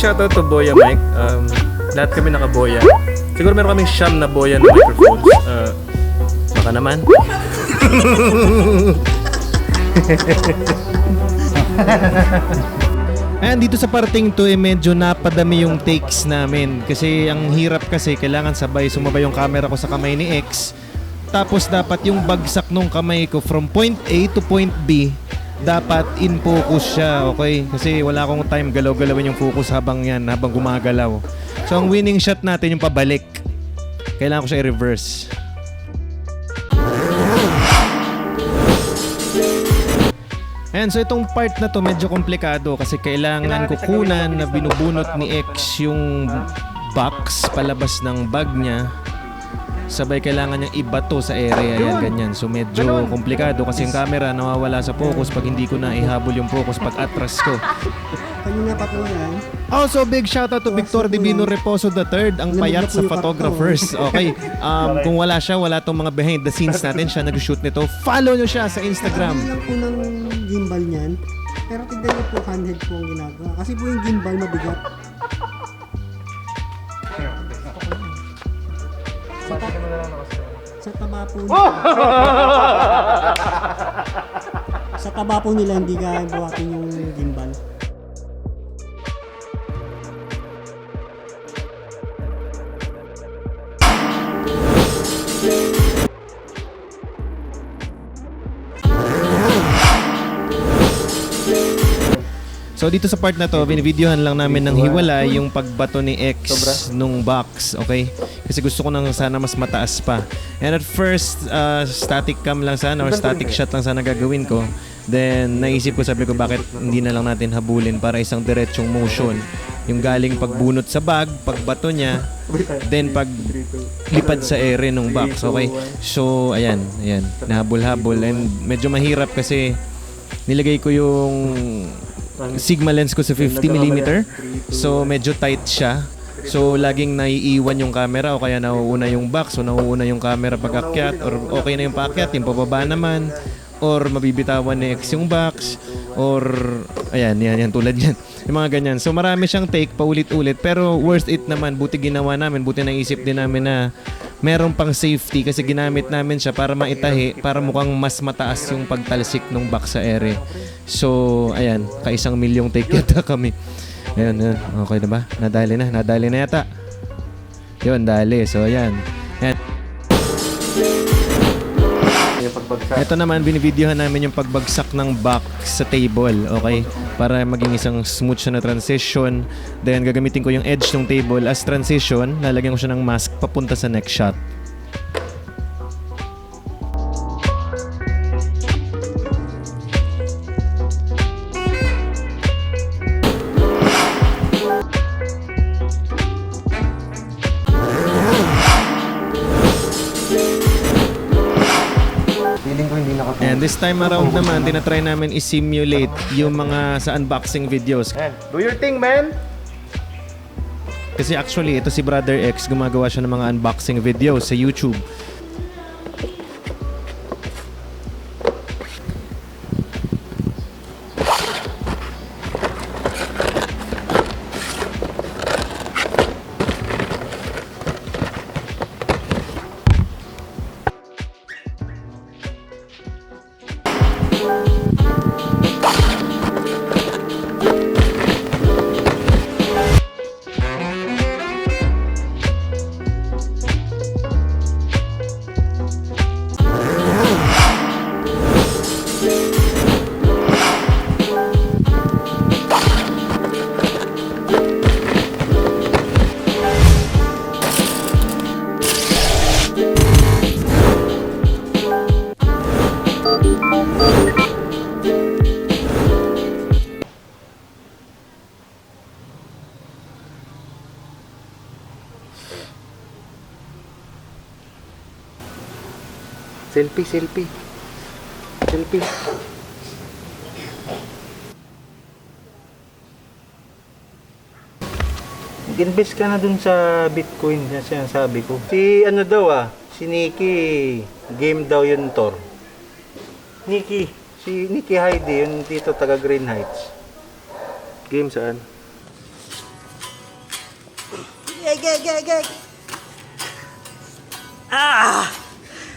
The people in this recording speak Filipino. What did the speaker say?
shoutout to Boya Mic. Lahat kami naka-Boya. Siguro meron kaming siyam na Boya na microphones. Baka naman. Ayan, dito sa parting to medyo napadami yung takes namin. Kasi ang hirap kasi, kailangan sumabay yung camera ko sa kamay ni X. Tapos dapat yung bagsak nung kamay ko from point A to point B, dapat in focus siya, okay? Kasi wala akong time galaw-galawin yung focus habang gumagalaw. So ang winning shot natin yung pabalik. Kailangan ko siya i-reverse. Ayan, so itong part na to medyo komplikado kasi kailangan kukunan na binubunot ni X yung box palabas ng bag niya. Sabay kailangan niyang ibato sa area, yan, ganyan. So medyo komplikado kasi yung camera nawawala sa focus pag hindi ko na ihabol yung focus pag atras ko. Kanina pa po yan. Also, big shoutout to Victor Divino Reposo III, ang payat sa Photographers. Okay, kung wala siya, wala tong mga behind the scenes natin. Siya nag-shoot nito. Follow nyo siya sa Instagram. Hindi lang po ng gimbal niyan. Pero tignan nyo po, handheld po ang ginagawa. Kasi po yung gimbal mabigat. Sa taba po nila. Sa taba po nila hindi kaya buhatin yung gimbal. So dito sa part na to, binibidyohan lang namin ng hiwala yung pagbato ni X nung box, okay? Kasi gusto ko nang sana mas mataas pa. And at first, static cam lang sana or static shot lang sana gagawin ko. Then naisip ko, sabi ko, bakit hindi na lang natin habulin para isang diretsong motion. Yung galing pagbunot sa bag, pagbato niya, then paglipad sa ere nung box, okay? So ayan, nahabol-habol. And medyo mahirap kasi nilagay ko yung Sigma lens ko sa 50mm. So medyo tight siya. So laging naiiwan yung camera o kaya nauuna yung box o nauuna yung camera pag akyat, or okay na yung paakyat, yung pababa naman, or mabibitawan ni X yung box, or ayan, yan tulad yan. Yung mga ganyan. So marami siyang take paulit-ulit pero worth it naman. Buti ginawa namin, buti naisip din namin na meron pang safety kasi ginamit namin siya para maitahi, para mukhang mas mataas yung pagtalsik ng box sa ere. So, ayan, ka1,000,000 take yata kami. Ayan. Okay na ba? Nadali na yata. Yun, dali. So, ayan. Ito naman, binibidyohan namin yung pagbagsak ng box sa table, okay? Para maging isang smooth siya na transition. Then, gagamitin ko yung edge ng table as transition. Lalagyan ko siya ng mask papunta sa next shot. And this time around naman, tinatry namin i-simulate yung mga sa unboxing videos. Do your thing, man! Kasi actually, ito si Brother X, gumagawa siya ng mga unboxing videos sa YouTube. Selfie. Mag-invest ka na dun sa Bitcoin na sinasabi ko. Si Nikki, game daw yun, Tor. Si Nikki Heidi, yun dito taga Green Heights. Game saan? Gay. Ah!